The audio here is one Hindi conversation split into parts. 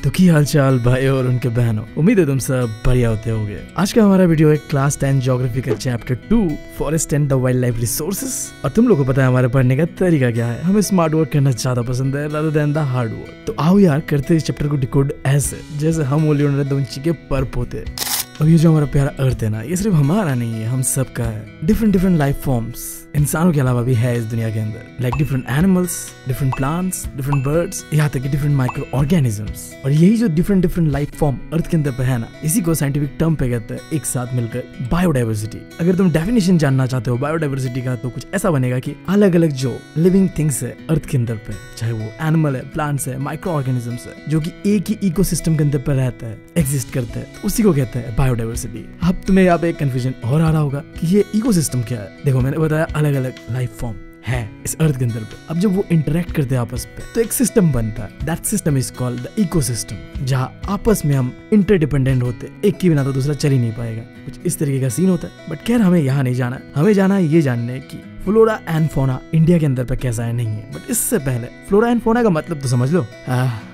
तो की हालचाल भाई और उनके बहनों, उम्मीद है तुम सब बढ़िया होते होगे। आज का हमारा वीडियो है क्लास 10 ज्योग्राफी का chapter 2 forest and the wild life resources. और तुम लोगों को पता है हमारे पढ़ने का तरीका क्या है, हमें स्मार्ट वर्क करना ज्यादा पसंद है rather than the hard work. तो आओ यार करते इस चैप्टर को डिकोड ऐसे जैसे हम ओलियो डोंची के पर्प होते। और ये जो हमारा प्यारा अर्थ है ना, ये सिर्फ हमारा नहीं है, हम सबका है। डिफरेंट लाइफ फॉर्म्स इंसानों के अलावा भी है इस दुनिया के अंदर, like different animals, different plants, different birds, यहाँ तक कि डिफरेंट माइक्रो ऑर्गेनिजम्स। और यही जो डिफरेंट लाइफ फॉर्म अर्थ के अंदर पे है ना, इसी को साइंटिफिक टर्म पे कहते हैं एक साथ मिलकर बायोडाइवर्सिटी। अगर तुम डेफिनेशन जानना चाहते हो बायोडाइवर्सिटी का, तो कुछ ऐसा बनेगा कि अलग अलग जो लिविंग थिंग्स है अर्थ के अंदर पे, चाहे वो एनिमल है, प्लांट्स है, माइक्रो ऑर्गेनिजम्स है, जो कि एक ही इकोसिस्टम के अंदर पे रहता है, एग्जिस्ट करते हैं, तो उसी को कहते हैं बायोडाइवर्सिटी। अब तुम्हें यहाँ पे एक कंफ्यूजन और आ रहा होगा कि ये इकोसिस्टम क्या है। देखो मैंने बताया अलग अलग लाइफ फॉर्म है इस अर्थ के अंदर पे। अब जब वो इंटरेक्ट करते हैं आपस पे, तो एक सिस्टम बनता है। That system is called the ecosystem, जहाँ आपस में हम इंटरडिपेंडेंट होते, एक के बिना तो दूसरा चल ही नहीं पाएगा। कुछ इस तरीके का सीन होता है। बट खैर हमें यहाँ नहीं जाना, हमें जाना है ये जानने की फ्लोरा एंड फोना इंडिया के अंदर पे कैसा है, नहीं है। बट इससे पहले फ्लोरा एंड फोना का मतलब तो समझ लो।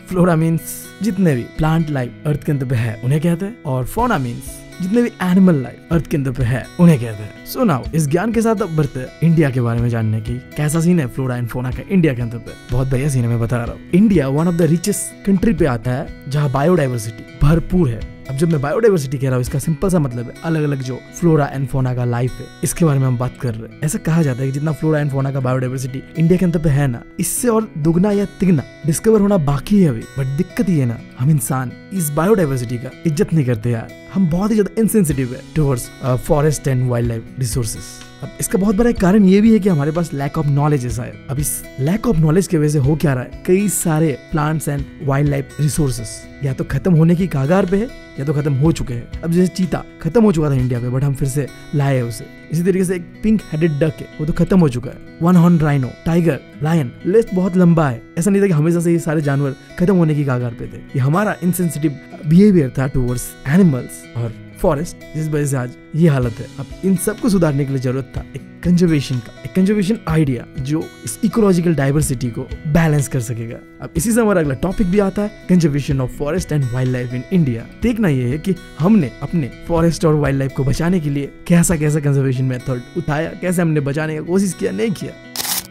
फ्लोरा मीन्स जितने भी प्लांट लाइफ अर्थ के अंदर पे है उन्हें कहते हैं, और फोना मीन्स जितने भी एनिमल लाइफ अर्थ के अंदर पे है उन्हें कहते हैं। सो नाउ इस ज्ञान के साथ अब बढ़ते हैं इंडिया के बारे में जानने की। कैसा सीन है फ्लोरा एंड फोना का इंडिया के अंदर पे? बहुत बढ़िया सीन है, मैं बता रहा हूँ। India one of the richest country पे आता है जहाँ बायोडाइवर्सिटी भरपूर है। अब जब मैं बायोडाइवर्सिटी कह रहा हूँ, इसका सिंपल सा मतलब है अलग अलग जो फ्लोरा एंड फोना का लाइफ है, इसके बारे में हम बात कर रहे हैं। ऐसा कहा जाता है कि जितना फ्लोरा एंड फोना का बायोडाइवर्सिटी इंडिया के अंदर पे है ना, इससे और दुगना या तिगना डिस्कवर होना बाकी है अभी। बट दिक्कत ये है ना, हम इंसान इस बायोडाइवर्सिटी का इज्जत नहीं करते यार। हम बहुत ही ज्यादा इनसेंसिटिव है towards forest and wild life resources. अब इसका बहुत बड़ा कारण ये भी है कि हमारे पास लैक ऑफ नॉलेज है शायद। अब इस लैक ऑफ नॉलेज की वजह से हो क्या रहा है, कई सारे plants and wild life resources या तो खत्म होने की कगार पे है या तो खत्म हो चुके हैं। अब जैसे चीता खत्म हो चुका था इंडिया पे, बट हम फिर से लाए उसे। इसी तरीके से एक पिंक हेडेड डक है, वो तो खत्म हो चुका है। One horn rhino, tiger, lion, list बहुत लंबा है। ऐसा नहीं था कि हमेशा से ये सारे जानवर खत्म होने की कगार पे थे। ये हमारा इनसेंसिटिव बिहेवियर था टुवर्ड्स एनिमल्स और फॉरेस्ट, जिस वजह से आज ये हालत है। अब इन सब को सुधारने के लिए जरूरत था एक कंजर्वेशन का, एक कंजर्वेशन आइडिया जो इस इकोलॉजिकल डाइवर्सिटी को बैलेंस कर सकेगा। अब इसी से हमारा अगला टॉपिक भी आता है, conservation of forest and wild life in India. देखना ये है कि हमने अपने फॉरेस्ट और वाइल्ड लाइफ को बचाने के लिए कैसा कंजर्वेशन मेथड उठाया, कैसे हमने बचाने की कोशिश किया, नहीं किया।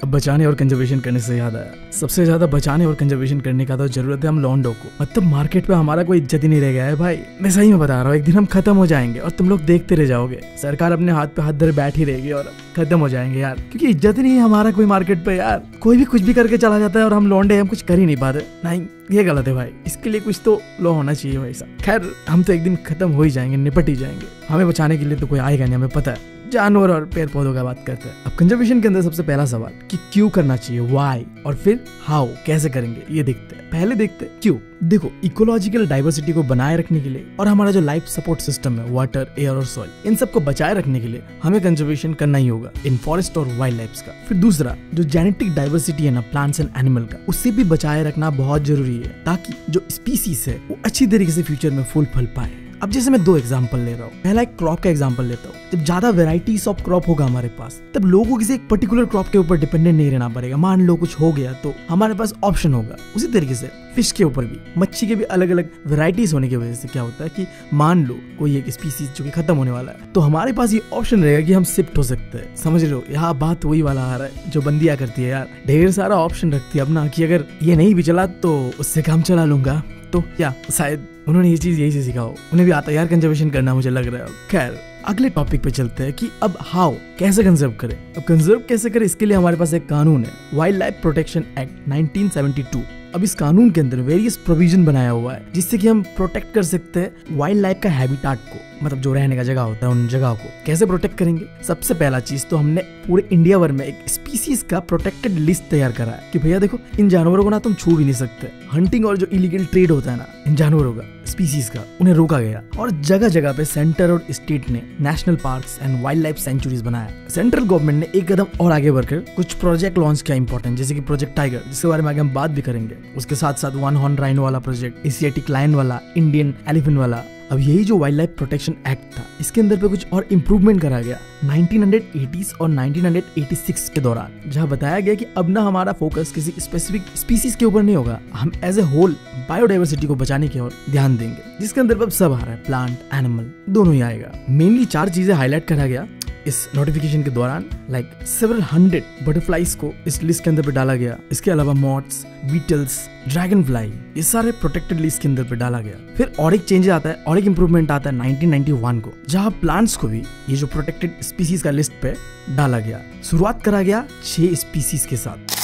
अब बचाने और कंजर्वेशन करने से याद आया, सबसे ज्यादा बचाने और कंजर्वेशन करने का तो जरूरत है हम लॉन्डो को। मतलब मार्केट पे हमारा कोई इज्जत ही नहीं रह गया है भाई। मैं सही में बता रहा हूँ, एक दिन हम खत्म हो जाएंगे और तुम लोग देखते रह जाओगे। सरकार अपने हाथ पे हाथ धरे बैठी रहेगी और खत्म हो जाएंगे यार, क्योंकि इज्जत ही नहीं है हमारा कोई मार्केट पे यार। कोई भी कुछ भी करके चला जाता है और हम लौंडे हम कुछ कर ही नहीं पाते। नहीं, ये गलत है भाई। इसके लिए कुछ तो लॉ होना चाहिए भाई साहब। खैर हम तो एक दिन खत्म हो ही जाएंगे, निपट ही जाएंगे। हमें बचाने के लिए तो कोई आएगा नहीं, हमें पता है। जानवर और पेड़ पौधों का बात करते हैं। अब कंजर्वेशन के अंदर सबसे पहला सवाल कि क्यों करना चाहिए, व्हाई, और फिर हाउ, कैसे करेंगे, ये देखते हैं। पहले देखते हैं क्यों। देखो, इकोलॉजिकल डाइवर्सिटी को बनाए रखने के लिए और हमारा जो लाइफ सपोर्ट सिस्टम है, वाटर, एयर और सॉइल, इन सबको बचाए रखने के लिए हमें कंजर्वेशन करना ही होगा इन फॉरेस्ट और वाइल्ड लाइफ का। फिर दूसरा, जो जेनेटिक डाइवर्सिटी है ना प्लांट्स एंड एनिमल का, उससे भी बचाए रखना बहुत जरूरी है, ताकि जो स्पीसीज है वो अच्छी तरीके से फ्यूचर में फूल फल पाए। अब जैसे मैं 2 एग्जांपल ले रहा हूँ। पहला एक क्रॉप का एग्जांपल लेता हूँ। जब ज्यादा वेराइटीज ऑफ क्रॉप होगा हमारे पास, तब लोगों को किसी एक पर्टिकुलर क्रॉप के ऊपर डिपेंडेंट नहीं रहना पड़ेगा। मान लो कुछ हो गया तो हमारे पास ऑप्शन होगा। उसी तरीके से फिश के ऊपर भी, मच्छी के भी अलग अलग वेराइटीज होने की वजह से क्या होता है कि मान लो कोई एक स्पीसीज जो कि खत्म होने वाला है, तो हमारे पास ये ऑप्शन रहेगा कि हम शिफ्ट हो सकते हैं। समझ लो, यहाँ बात वही वाला आ रहा है जो बंदियां करती है यार, ढेर सारा ऑप्शन रखती है अपना कि अगर ये नहीं भी चला तो उससे काम चला लूंगा। तो क्या शायद उन्होंने ये चीज यही से सीखा हो, उन्हें भी आता है यार कंजर्वेशन करना, मुझे लग रहा है। खैर अगले टॉपिक पे चलते हैं कि अब हाउ, कैसे कंजर्व करें। अब कंजर्व कैसे करें, इसके लिए हमारे पास एक कानून है, वाइल्ड लाइफ प्रोटेक्शन एक्ट 1972। अब इस कानून के अंदर वेरियस प्रोविजन बनाया हुआ है जिससे कि हम प्रोटेक्ट कर सकते हैं वाइल्ड लाइफ का हैबिटाट को, मतलब जो रहने का जगह होता है उन जगह को। कैसे प्रोटेक्ट करेंगे? सबसे पहला चीज तो हमने पूरे इंडिया भर में एक स्पीसीज का प्रोटेक्टेड लिस्ट तैयार करा है कि भैया देखो, इन जानवरों को ना तुम छू भी नहीं सकते। हंटिंग और जो इलीगल ट्रेड होता है ना इन जानवरों का, स्पीसीज का, उन्हें रोका गया। और जगह जगह पे सेंटर और स्टेट ने national parks and wild life sanctuaries बनाया। सेंट्रल गवर्नमेंट ने एक कदम और आगे बढ़कर कुछ प्रोजेक्ट लॉन्च किया इंपॉर्टेंट, जैसे कि प्रोजेक्ट टाइगर, जिसके बारे में आगे हम बात भी करेंगे। उसके साथ साथ वन हॉर्न राइनो वाला प्रोजेक्ट, एशियाटिक लायन वाला, इंडियन एलिफेंट वाला, अब यही जो वाइल्ड लाइफ प्रोटेक्शन एक्ट था, इसके अंदर पे कुछ और इम्प्रूवमेंट करा गया 1980s और 1986 के दौरान, जहाँ बताया गया कि अब ना हमारा फोकस किसी स्पेसिफिक स्पीसीज के ऊपर नहीं होगा, हम एज ए होल बायोडाइवर्सिटी को बचाने की ओर ध्यान देंगे, जिसके अंदर अब सब आ रहा है, प्लांट, एनिमल दोनों ही आएगा। मेनली 4 चीजें हाईलाइट करा गया इस नोटिफिकेशन के दौरान, लाइक सेवरल 100 बटरफ्लाइज को इस लिस्ट के अंदर पे डाला गया। इसके अलावा मॉथ्स, बीटल्स, ड्रैगन फ्लाई, ये सारे प्रोटेक्टेड लिस्ट के अंदर पे डाला गया। फिर और एक चेंज आता है और एक इम्प्रूवमेंट आता है 1991 को, जहां प्लांट्स को भी ये जो प्रोटेक्टेड स्पीसीज का लिस्ट पे डाला गया। शुरुआत करा गया 6 स्पीसीज के साथ।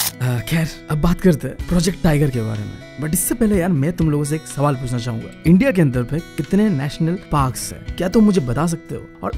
खैर अब बात करते हैं प्रोजेक्ट टाइगर के बारे में, बट इससे पहले यार मैं तुम लोगों से एक सवाल पूछना चाहूंगा। इंडिया के अंदर पे कितने नेशनल पार्क्स हैं, क्या तुम मुझे बता सकते हो? और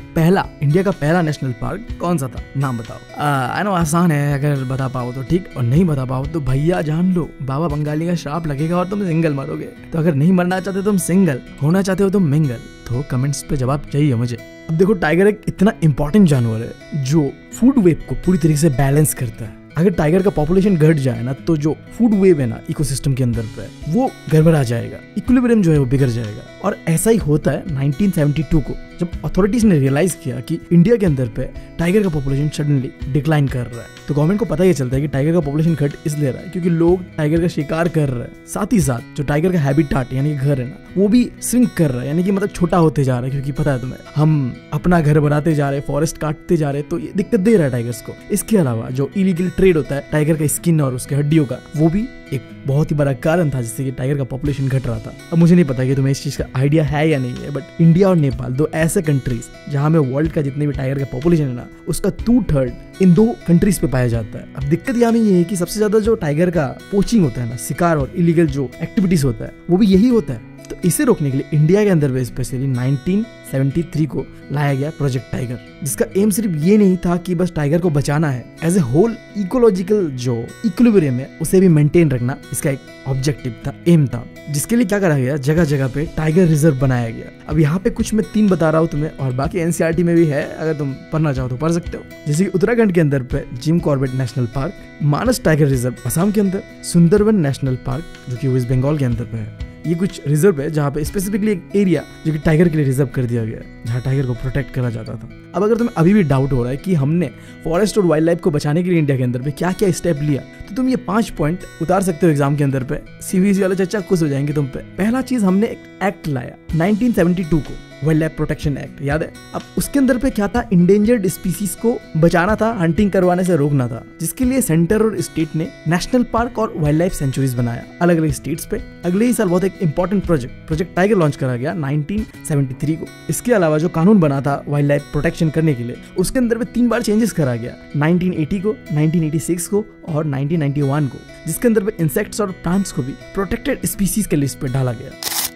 इंडिया का पहला नेशनल पार्क कौन सा था, नाम बताओ। आई नो आसान है, अगर बता पाओ तो ठीक, और नहीं बता पाओ तो भैया जान लो बाबा बंगाली का श्राप लगेगा और तुम सिंगल मरोगे। तो अगर नहीं मरना चाहते तुम सिंगल, होना चाहते हो तुम मिंगल, तो कमेंट्स पे जवाब चाहिए मुझे। अब देखो, टाइगर एक इतना इंपॉर्टेंट जानवर है जो फूड वेब को पूरी तरीके से बैलेंस करता है। अगर टाइगर का पॉपुलेशन घट जाए ना, तो जो फूड वेव है ना इकोसिस्टम के अंदर पे, वो गड़बड़ा जाएगा, इक्विलिब्रियम जो है वो बिगड़ जाएगा। और ऐसा ही होता है 1972 को, जब अथॉरिटीज ने रियलाइज किया कि इंडिया के अंदर पे टाइगर का पॉपुलेशन सडनली डिक्लाइन कर रहा है। तो गवर्नमेंट को पता ही चलता है कि टाइगर का पॉपुलेशन घट इसलिए रहा है क्योंकि लोग टाइगर का शिकार कर रहे हैं, साथ ही साथ जो टाइगर का हैबिटाट यानी घर है ना, वो भी श्रिंक कर रहा है, यानी कि मतलब छोटा होते जा रहा है। क्योंकि पता है तुम्हें, हम अपना घर बनाते जा रहे हैं, फॉरेस्ट काटते जा रहे हैं, तो ये दिक्कत दे रहा है टाइगर्स को। इसके अलावा जो इलीगल ट्रेड होता है टाइगर का स्किन और उसके हड्डियों का, वो भी एक बहुत ही बड़ा कारण था जिससे कि टाइगर का पॉपुलेशन घट रहा था। अब मुझे नहीं पता कि तुम्हें इस चीज का आइडिया है या नहीं है, बट इंडिया और नेपाल दो ऐसे कंट्रीज जहां में वर्ल्ड का जितने भी टाइगर का पॉपुलेशन है ना, उसका 2/3 इन 2 कंट्रीज पे पाया जाता है। अब दिक्कत यहाँ में ये है कि सबसे ज्यादा जो टाइगर का पोचिंग होता है ना, शिकार और इलीगल जो एक्टिविटीज होता है, वो भी यही होता है। तो इसे रोकने के लिए इंडिया के अंदर भी स्पेशली 1973 को लाया गया प्रोजेक्ट टाइगर, जिसका एम सिर्फ ये नहीं था कि बस टाइगर को बचाना है, एज ए होल इकोलॉजिकल जो इक्विलिब्रियम है उसे भी मेंटेन रखना इसका एक ऑब्जेक्टिव था, एम था। जिसके लिए क्या करा गया, जगह जगह पे टाइगर रिजर्व बनाया गया। अब यहाँ पे कुछ मैं 3 बता रहा हूँ तुम्हें, और बाकी एनसीईआरटी में भी है, अगर तुम पढ़ना चाहो तो पढ़ सकते हो। जैसे कि उत्तराखंड के अंदर पे जिम कॉर्बेट नेशनल पार्क, मानस टाइगर रिजर्व असम के अंदर, सुंदरवन नेशनल पार्क जो कि वेस्ट बंगाल के अंदर पे है। ये कुछ रिजर्व है जहाँ पे स्पेसिफिकली एक एरिया जो कि टाइगर के लिए रिजर्व कर दिया गया है, जहाँ टाइगर को प्रोटेक्ट करा जाता था। अब अगर तुम्हें अभी भी डाउट हो रहा है कि हमने फॉरेस्ट और वाइल्ड लाइफ को बचाने के लिए इंडिया के अंदर पे क्या क्या स्टेप लिया, तो तुम ये 5 पॉइंट उतार सकते हो एग्जाम के अंदर पे। सीबीएसई वाले चर्चा खुश हो जाएंगे तुम पे। पहला चीज, हमने एक एक्ट लाया 1972 को, वाइल्ड लाइफ प्रोटेक्शन एक्ट, याद है? अब उसके अंदर पे क्या था, इंडेंजर्ड स्पीसीज को बचाना था, हंटिंग करवाने से रोकना था, जिसके लिए सेंटर और स्टेट ने नेशनल पार्क और वाइल्ड लाइफ सेंचुरीज बनाया अलग अलग स्टेट्स पे। अगले ही साल बहुत एक इंपॉर्टेंट प्रोजेक्ट टाइगर लॉन्च करा गया 1973 को। इसके अलावा जो कानून बना था वाइल्ड लाइफ प्रोटेक्शन करने के लिए, उसके अंदर पे 3 बार चेंजेस करा गया, 1980 को, 1986 को और 1991 को, जिसके अंदर पे इंसेक्ट्स और प्लांट्स को भी प्रोटेक्टेड स्पीसीज के लिस्ट पे डाला गया।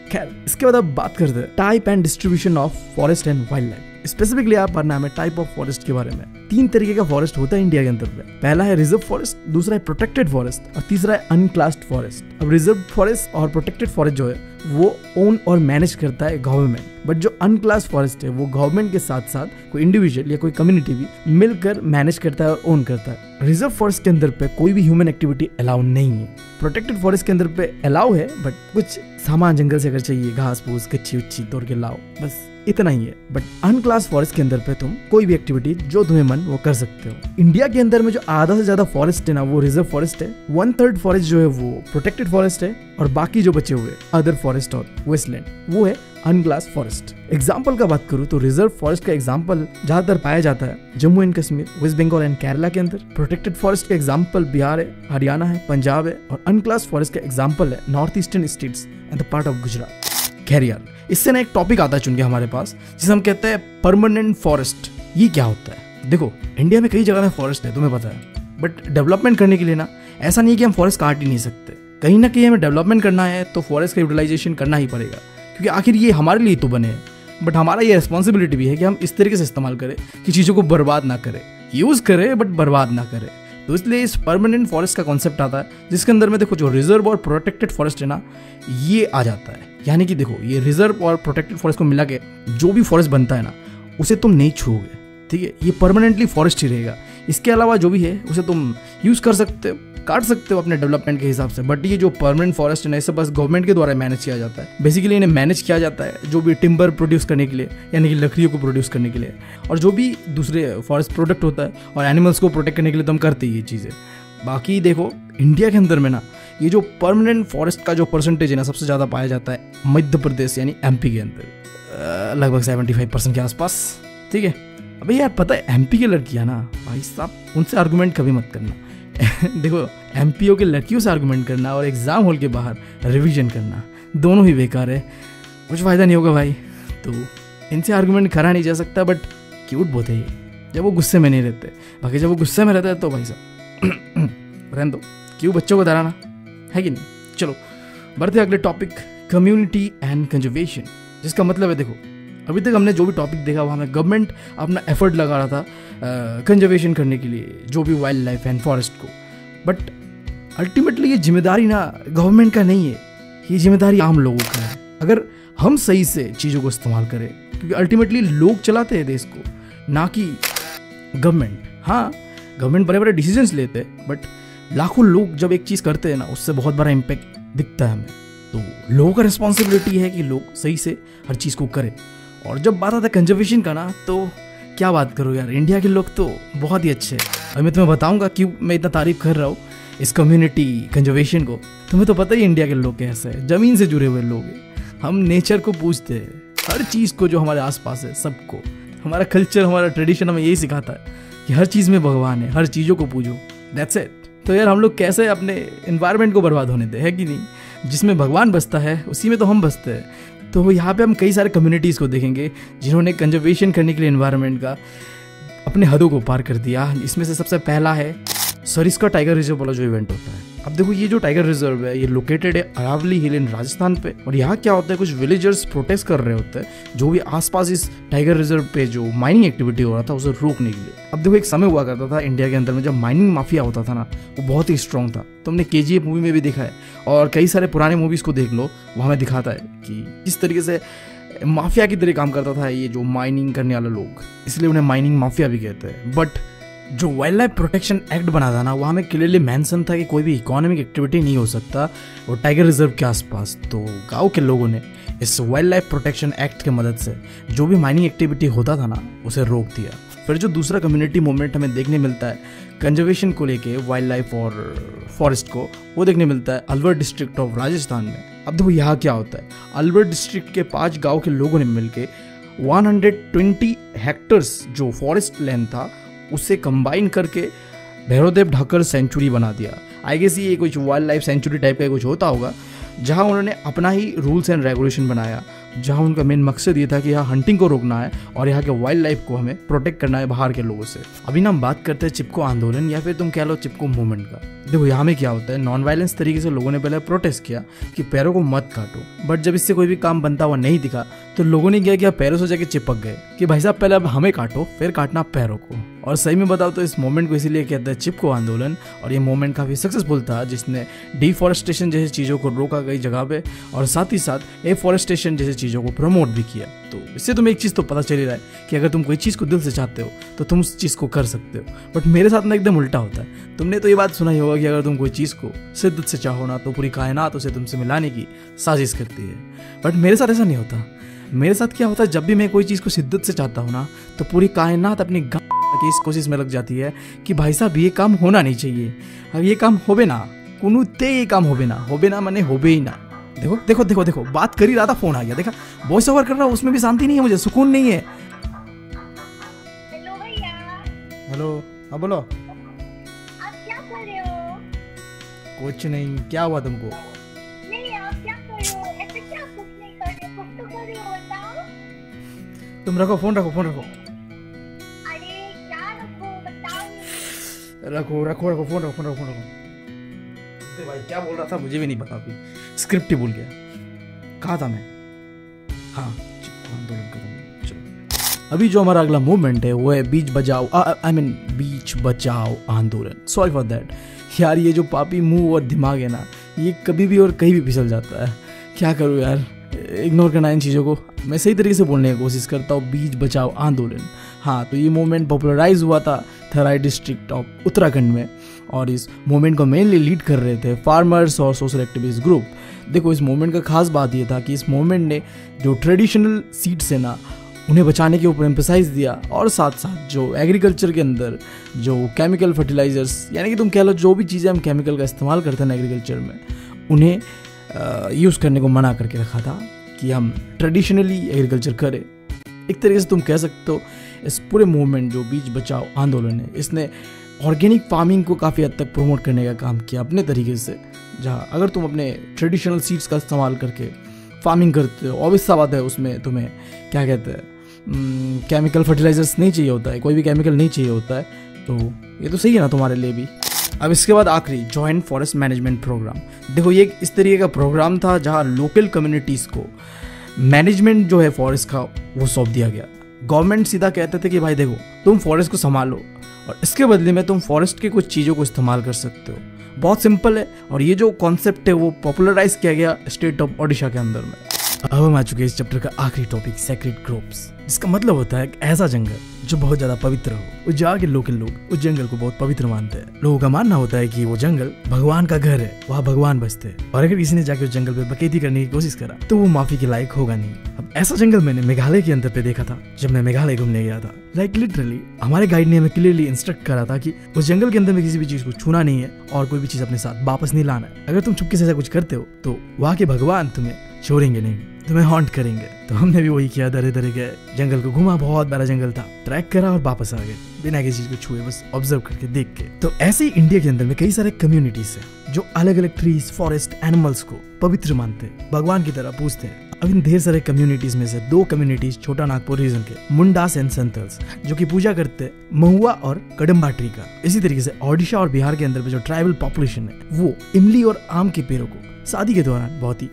खैर, इसके बाद अब बात करते हैं type and distribution of forest and wild life. Specifically आप पढ़ना है टाइप ऑफ फॉरेस्ट के बारे में। 3 तरीके का फॉरेस्ट होता है इंडिया के अंदर पे। पहला है रिजर्व फॉरेस्ट, दूसरा है प्रोटेक्टेड फॉरेस्ट और तीसरा है अनक्लास्ड फॉरेस्ट। अब रिजर्व फॉरेस्ट और प्रोटेक्टेड फॉरेस्ट जो है वो ओन और मैनेज करता है गवर्नमेंट, बट जो अनक्लास्ड फॉरेस्ट है वो गवर्नमेंट के साथ साथ कोई इंडिविजुअल या कोई कम्युनिटी भी मिलकर मैनेज करता है और ओन करता है। रिजर्व फॉरेस्ट के अंदर पे कोई भी ह्यूमन एक्टिविटी अलाउ नहीं है। प्रोटेक्टेड फॉरेस्ट के अंदर पे अलाउ है, बट कुछ सामान जंगल से अगर चाहिए, घास फूस कच्ची उच्ची तोड़ के लाओ, बस इतना ही है। बट अनक्लास फॉरेस्ट के अंदर पे तुम कोई भी एक्टिविटी जो तुम्हें मन वो कर सकते हो। इंडिया के अंदर में जो आधा से ज्यादा फॉरेस्ट है ना, वो रिजर्व फॉरेस्ट है। 1/3 फॉरेस्ट जो है वो प्रोटेक्टेड फॉरेस्ट है, और बाकी जो बचे हुए अदर फॉरेस्ट और वेस्टलैंड वो है अनक्लास फॉरेस्ट। एग्जाम्पल का बात करूँ तो रिजर्व फॉरेस्ट का एग्जाम्पल ज्यादातर पाया जाता है Jammu and Kashmir, west Bengal and Kerala के अंदर। प्रोटेक्टेड फॉरेस्ट का एग्जाम्पल बिहार है, हरियाणा है, पंजाब है, और अनक्लास फॉरेस्ट का एग्जाम्पल है north eastern states and the part of Gujarat. खैर यार, इससे ना एक टॉपिक आता है चुन के हमारे पास, जिसे हम कहते हैं परमानेंट फॉरेस्ट। ये क्या होता है? देखो, इंडिया में कई जगह में फॉरेस्ट है, तुम्हें पता है, बट डेवलपमेंट करने के लिए ना ऐसा नहीं है कि हम फॉरेस्ट काट ही नहीं सकते। कहीं ना कहीं हमें डेवलपमेंट करना है तो फॉरेस्ट का यूटिलाइजेशन करना ही पड़ेगा, क्योंकि आखिर ये हमारे लिए तो बने हैं। बट हमारा ये रिस्पॉन्सिबिलिटी भी है कि हम इस तरीके से इस्तेमाल करें कि चीज़ों को बर्बाद ना करें, यूज़ करें बट बर्बाद ना करें। तो इसलिए इस परमानेंट फॉरेस्ट का कॉन्सेप्ट आता है, जिसके अंदर में देखो जो रिजर्व और प्रोटेक्टेड फॉरेस्ट है ना, ये आ जाता है। यानी कि देखो, ये रिजर्व और प्रोटेक्टेड फॉरेस्ट को मिला के जो भी फॉरेस्ट बनता है ना, उसे तुम नहीं छूओगे, ठीक है? ये परमानेंटली फॉरेस्ट ही रहेगा। इसके अलावा जो भी है उसे तुम यूज़ कर सकते हो, काट सकते हो अपने डेवलपमेंट के हिसाब से, बट ये जो परमानेंट फॉरेस्ट है इसे बस गवर्नमेंट के द्वारा मैनेज किया जाता है। बेसिकली इन्हें मैनेज किया जाता है जो भी टिम्बर प्रोड्यूस करने के लिए, यानी कि लकड़ियों को प्रोड्यूस करने के लिए, और जो भी दूसरे फॉरेस्ट प्रोडक्ट होता है और एनिमल्स को प्रोटेक्ट करने के लिए तो हम करते ही ये चीज़ें। बाकी देखो इंडिया के अंदर में ना ये जो परमानेंट फॉरेस्ट का जो परसेंटेज है ना सबसे ज़्यादा पाया जाता है मध्य प्रदेश यानी एमपी के अंदर, लगभग 75% के आसपास। ठीक है, अबे यार पता है एमपी की लड़कियाँ ना भाई साहब उनसे आर्गूमेंट कभी मत करना। देखो एमपीओ के लड़कियों से आर्गूमेंट करना और एग्जाम हॉल के बाहर रिवीजन करना दोनों ही बेकार है, कुछ फ़ायदा नहीं होगा भाई। तो इनसे आर्गूमेंट करा नहीं जा सकता, बट क्यूट बहुत है ये जब वो गुस्से में नहीं रहते। बाकी जब वो गुस्से में रहता है तो भाई साहब रहने दो, क्यों बच्चों को डराना, है कि नहीं। चलो बढ़ते अगले टॉपिक, कम्युनिटी एंड कंजर्वेशन, जिसका मतलब है देखो अभी तक हमने जो भी टॉपिक देखा वहाँ में गवर्नमेंट अपना एफर्ट लगा रहा था कंजर्वेशन करने के लिए जो भी वाइल्ड लाइफ एंड फॉरेस्ट को, बट अल्टीमेटली ये जिम्मेदारी ना गवर्नमेंट का नहीं है, ये जिम्मेदारी आम लोगों का है। अगर हम सही से चीज़ों को इस्तेमाल करें, क्योंकि अल्टीमेटली लोग चलाते हैं देश को, ना कि गवर्नमेंट। हाँ गवर्नमेंट बड़े बड़े डिसीजंस लेते हैं, बट लाखों लोग जब एक चीज़ करते हैं ना उससे बहुत बड़ा इम्पैक्ट दिखता है हमें। तो लोगों का रिस्पॉन्सिबिलिटी है कि लोग सही से हर चीज़ को करें। और जब बात आता है कंजर्वेशन का ना, तो क्या बात करो यार, इंडिया के लोग तो बहुत ही अच्छे हैं। और मैं तुम्हें बताऊंगा क्यों मैं इतना तारीफ कर रहा हूँ इस कम्युनिटी कंजर्वेशन को। तुम्हें तो पता ही इंडिया के लोग कैसे हैं, ज़मीन से जुड़े हुए लोग हैं। हम नेचर को पूजते हैं, हर चीज़ को जो हमारे आसपास है सबको। हमारा कल्चर हमारा ट्रेडिशन हमें यही सिखाता है कि हर चीज़ में भगवान है, हर चीज़ों को पूजो, दैट्स इट। तो यार हम लोग कैसे अपने एनवायरनमेंट को बर्बाद होने दें, है कि नहीं। जिसमें भगवान बसता है उसी में तो हम बसते हैं। तो यहाँ पे हम कई सारे कम्युनिटीज़ को देखेंगे जिन्होंने कंजर्वेशन करने के लिए एनवायरनमेंट का अपने हदों को पार कर दिया। इसमें से सबसे पहला है सरिस्का टाइगर रिजर्व वाला जो इवेंट होता है। अब देखो ये जो टाइगर रिजर्व है ये लोकेटेड है अरावली हिल इन राजस्थान पे। और यहाँ क्या होता है, कुछ विलेजर्स प्रोटेस्ट कर रहे होते हैं जो भी आसपास इस टाइगर रिजर्व पे जो माइनिंग एक्टिविटी हो रहा था उसे रोकने के लिए। अब देखो एक समय हुआ करता था इंडिया के अंदर में जब माइनिंग माफिया होता था ना, वो बहुत ही स्ट्रॉन्ग था। तो हमने KGF मूवी में भी देखा है और कई सारे पुराने मूवीज को देख लो, वहाँ में दिखाता है कि किस तरीके से माफिया की तरह काम करता था ये जो माइनिंग करने वाले लोग, इसलिए उन्हें माइनिंग माफिया भी कहते हैं। बट जो वाइल्ड लाइफ प्रोटेक्शन एक्ट बना था ना, वहाँ में क्लियरली मेंशन था कि कोई भी इकोनॉमिक एक्टिविटी नहीं हो सकता वो टाइगर रिजर्व के आसपास। तो गांव के लोगों ने इस वाइल्ड लाइफ प्रोटेक्शन एक्ट की मदद से जो भी माइनिंग एक्टिविटी होता था ना उसे रोक दिया। फिर जो दूसरा कम्युनिटी मूवमेंट हमें देखने मिलता है कंजर्वेशन को लेके वाइल्ड लाइफ और फॉरेस्ट को, वो देखने मिलता है अलवर डिस्ट्रिक्ट ऑफ राजस्थान में। अब देखो यहाँ क्या होता है, अलवर डिस्ट्रिक्ट के 5 गाँव के लोगों ने मिलकर 120 हेक्टर्स जो फॉरेस्ट लैंड था उससे कंबाइन करके भैरवदेव ढाकर सेंचुरी बना दिया। आई गेस ये कुछ वाइल्ड लाइफ सेंचुरी टाइप का कुछ होता होगा, जहां उन्होंने अपना ही रूल्स एंड रेगुलेशन बनाया, जहां उनका मेन मकसद ये था कि यहाँ हंटिंग को रोकना है और यहाँ के वाइल्ड लाइफ को हमें प्रोटेक्ट करना है बाहर के लोगों से। अभी ना हम बात करते हैं चिपको आंदोलन या फिर तुम कह लो चिपको मूवमेंट का। देखो यहाँ में क्या होता है, नॉन वायलेंस तरीके से लोगों ने पहले प्रोटेस्ट किया कि पैरों को मत काटो, बट जब इससे कोई भी काम बनता हुआ नहीं दिखा तो लोगों ने क्या किया, पैरों से जाके चिपक गए कि भाई साहब पहले अब हमें काटो फिर काटना पैरों को। और सही में बताओ तो इस मूवमेंट को इसीलिए कहते हैं चिपको आंदोलन। और ये मूवमेंट काफ़ी सक्सेसफुल था जिसने डिफॉरेस्टेशन जैसी चीज़ों को रोका कई जगह पे और साथ ही साथ एफॉरेस्टेशन जैसी चीज़ों को प्रमोट भी किया। तो इससे तुम्हें एक चीज़ तो पता चल ही रहा है कि अगर तुम कोई चीज़ को दिल से चाहते हो तो तुम उस चीज़ को कर सकते हो। बट मेरे साथ ना एकदम उल्टा होता है। तुमने तो ये बात सुना ही होगा कि अगर तुम कोई चीज़ को शिद्दत से चाहो ना तो पूरी कायनात उसे तुमसे मिलाने की साजिश करती है। बट मेरे साथ ऐसा नहीं होता। मेरे साथ क्या होता है, जब भी मैं कोई चीज़ को शिद्दत से चाहता हूँ ना तो पूरी कायनात अपनी की इस कोशिश में लग जाती है कि भाई साहब ये काम होना नहीं चाहिए, अब ये काम होबे ना, कुनूते ये काम होबे ना माने होबे ही ना। देखो देखो देखो देखो बात कर ही रहा था, फोन आ गया। देखा वॉइस ओवर कर रहा हूँ, उसमें भी शांति नहीं है, मुझे सुकून नहीं है। हेलो भैया। हेलो, हाँ बोलो। आप क्या कर रहे हो? कुछ नहीं, क्या हुआ तुमको? नहीं आप क्या कर रहे हो? ऐसे क्या कुछ नहीं कर रहे, कुछ तो कर रहे हो, बताओ। तुम रखो फोन, रखो फोन, रखो। अरे क्या रखो, बताओ। रखो रखो रखो फोन, रखो फोन, रखो फोन, रखो। भाई क्या बोल रहा था मुझे भी नहीं पता, अभी स्क्रिप्ट ही भूल गया। कहा था मैं? हाँ आंदोलन खत्म। चलो अभी जो हमारा अगला मूवमेंट है वो है बीच बचाओ आंदोलन। सॉरी फॉर दैट यार, ये जो पापी मुंह और दिमाग है ना, ये कभी भी और कहीं भी फिसल जाता है। क्या करूँ यार, इग्नोर करना इन चीज़ों को। मैं सही तरीके से बोलने की कोशिश करता हूँ, बीच बचाओ आंदोलन। हाँ तो ये मूवमेंट पॉपुलराइज हुआ था थराई डिस्ट्रिक्ट ऑफ उत्तराखंड में, और इस मूवमेंट को मेनली लीड कर रहे थे फार्मर्स और सोशल एक्टिविस्ट ग्रुप। देखो, इस मूवमेंट का खास बात ये था कि इस मूवमेंट ने जो ट्रेडिशनल सीड्स है ना, उन्हें बचाने के ऊपर एम्फसाइज दिया, और साथ साथ जो एग्रीकल्चर के अंदर जो केमिकल फर्टिलाइजर्स, यानी कि तुम कह लो जो भी चीज़ें हम केमिकल का इस्तेमाल करते हैं एग्रीकल्चर में, उन्हें यूज़ करने को मना करके रखा था कि हम ट्रेडिशनली एग्रीकल्चर करें। एक तरीके से तुम कह सकते हो इस पूरे मूवमेंट जो बीज बचाओ आंदोलन है, इसने ऑर्गेनिक फार्मिंग को काफ़ी हद तक प्रमोट करने का काम किया अपने तरीके से। जहाँ अगर तुम अपने ट्रेडिशनल सीड्स का इस्तेमाल करके फार्मिंग करते हो, ऑब्वियस सा बात है उसमें तुम्हें क्या कहते हैं, केमिकल फर्टिलाइजर्स नहीं चाहिए होता है, कोई भी केमिकल नहीं चाहिए होता है, तो ये तो सही है ना तुम्हारे लिए भी। अब इसके बाद आखिरी जॉइंट फॉरेस्ट मैनेजमेंट प्रोग्राम। देखो, ये इस तरीके का प्रोग्राम था जहाँ लोकल कम्युनिटीज़ को मैनेजमेंट जो है फॉरेस्ट का वो सौंप दिया गया। गवर्नमेंट सीधा कहते थे कि भाई देखो, तुम फॉरेस्ट को संभालो और इसके बदले में तुम फॉरेस्ट की कुछ चीज़ों को इस्तेमाल कर सकते हो। बहुत सिंपल है, और ये जो कॉन्सेप्ट है वो पॉपुलराइज किया गया स्टेट ऑफ ओडिशा के अंदर में। अब हम आ चुके हैं इस चैप्टर का आखिरी टॉपिक, सेक्रेड ग्रोव्स। इसका मतलब होता है एक ऐसा जंगल जो बहुत ज्यादा पवित्र हो। उस जगह के लोकल लोग उस जंगल को बहुत पवित्र मानते हैं। लोगों का मानना होता है कि वो जंगल भगवान का घर है, वहाँ भगवान बसते हैं, और अगर किसी ने जाके उस जंगल पे बकैती करने की कोशिश करा तो वो माफी के लायक होगा नहीं। अब ऐसा जंगल मैंने मेघालय के अंदर पे देखा था जब मैं मेघालय घूमने गया था। लाइक लिटरली हमारे गाइड ने हमें क्लियरली इंस्ट्रक्ट करा था कि उस जंगल के अंदर में किसी भी चीज को छूना नहीं है और कोई भी चीज अपने साथ वापस नहीं लाना है। अगर तुम चुपके से ऐसा कुछ करते हो तो वहाँ के भगवान तुम्हें छोड़ेंगे नहीं, तुम्हें हॉन्ट करेंगे। तो हमने भी वही किया, धीरे धीरे गए, जंगल को घुमा, बहुत बड़ा जंगल था, ट्रैक करा और वापस आ गए बिना किसी चीज को छुए, बस ऑब्जर्व करके देख के। तो ऐसे ही इंडिया के अंदर में कई सारे कम्युनिटीज है जो अलग अलग ट्रीज, फॉरेस्ट, एनिमल्स को पवित्र मानते हैं, भगवान की तरह पूजते हैं। अब इन ढेर सारे कम्युनिटीज में से 2 कम्युनिटीज छोटा नागपुर रीजन के मुंडास एंड संतल्स जो कि पूजा करते हैं महुआ और कदम्बा ट्री का। इसी तरीके से ओडिशा और बिहार के अंदर में जो ट्राइबल पॉपुलेशन है वो इमली और आम के पेड़ों को शादी के दौरान बहुत ही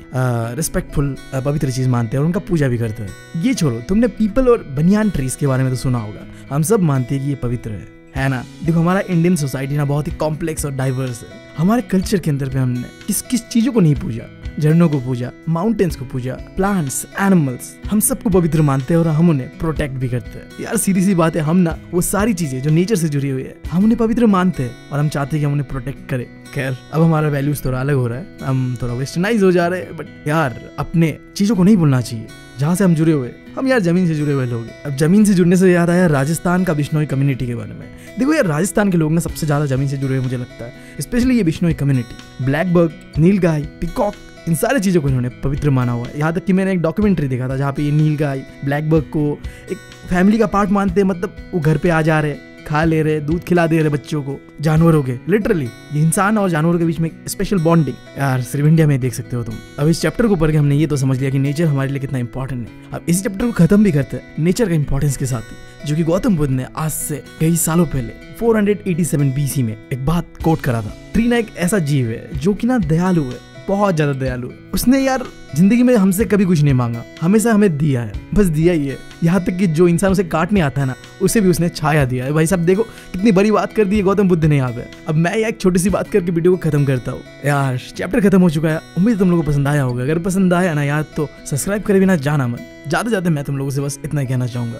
रिस्पेक्टफुल पवित्र चीज मानते हैं और उनका पूजा भी करते हैं। ये छोड़ो, तुमने पीपल और बनियान ट्रीज के बारे में तो सुना होगा। हम सब मानते हैं कि ये पवित्र है ना। देखो, हमारा इंडियन सोसाइटी ना बहुत ही कॉम्प्लेक्स और डाइवर्स है। हमारे कल्चर के अंदर पे हमने किस किस चीजों को नहीं पूजा, झरनों को पूजा, माउंटेन्स को पूजा, प्लांट्स, एनिमल्स, हम सबको पवित्र मानते हैं और हम उन्हें प्रोटेक्ट भी करते हैं। यार सीधी सी बात है, हम ना वो सारी चीजें जो नेचर से जुड़ी हुई है हम उन्हें पवित्र मानते हैं और हम चाहते हैं कि हम उन्हें प्रोटेक्ट करें। खैर, अब हमारा वैल्यूज थोड़ा अलग हो रहा है, हम थोड़ा वेस्टर्नाइज हो जा रहे हैं, बट यार अपने चीजों को नहीं भूलना चाहिए जहाँ से हम जुड़े हुए। हम यार जमीन से जुड़े हुए लोग हैं। अब जमीन से जुड़ने से याद आया राजस्थान का बिश्नोई कम्युनिटी के बारे में। देखो यार, राजस्थान के लोग ना सबसे ज्यादा जमीन से जुड़े हुए मुझे लगता है, स्पेशली ये बिश्नोई कम्युनिटी। ब्लैक बर्ड, नीलगाय, पिकॉक, इन सारे चीजों को इन्होंने पवित्र माना हुआ है। यहाँ तक कि मैंने एक डॉक्यूमेंट्री देखा था जहाँ पे ये नीलगाय, ब्लैक बर्ड को एक फैमिली का पार्ट मानते हैं। मतलब वो घर पे आ जा रहे, खा ले रहे, दूध खिला दे रहे बच्चों को, जानवरों के। लिटरली ये इंसान और जानवरों के बीच में स्पेशल बॉन्डिंग यार सिर्फ इंडिया में देख सकते हो तुम। अब इस चैप्टर को पढ़ के हमने ये तो समझ लिया कि नेचर हमारे लिए कितना इंपॉर्टेंट है। अब इस चैप्टर को खत्म भी करते हैं नेचर का इंपॉर्टेंस के साथ ही, जो कि गौतम बुद्ध ने आज से कई सालों पहले 487 BC में एक बात कोट करा था। ट्री ना एक ऐसा जीव है जो कि ना दयालु है, बहुत ज्यादा दयालु है। उसने यार जिंदगी में हमसे कभी कुछ नहीं मांगा, हमेशा हमें दिया है, बस दिया ही है। यहाँ तक कि जो इंसान उसे काटने आता है ना, उसे भी उसने छाया दिया है। भाई साहब देखो कितनी बड़ी बात कर दी है गौतम बुद्ध ने यहाँ पे। अब मैं एक छोटी सी बात करके वीडियो को खत्म करता हूँ। यार चैप्टर खत्म हो चुका है, उम्मीद तुम लोगों को पसंद आया होगा। अगर पसंद आया ना यार तो सब्सक्राइब करे बिना जाना मत। जाते जाते मैं तुम लोगों से बस इतना ही कहना चाहूंगा।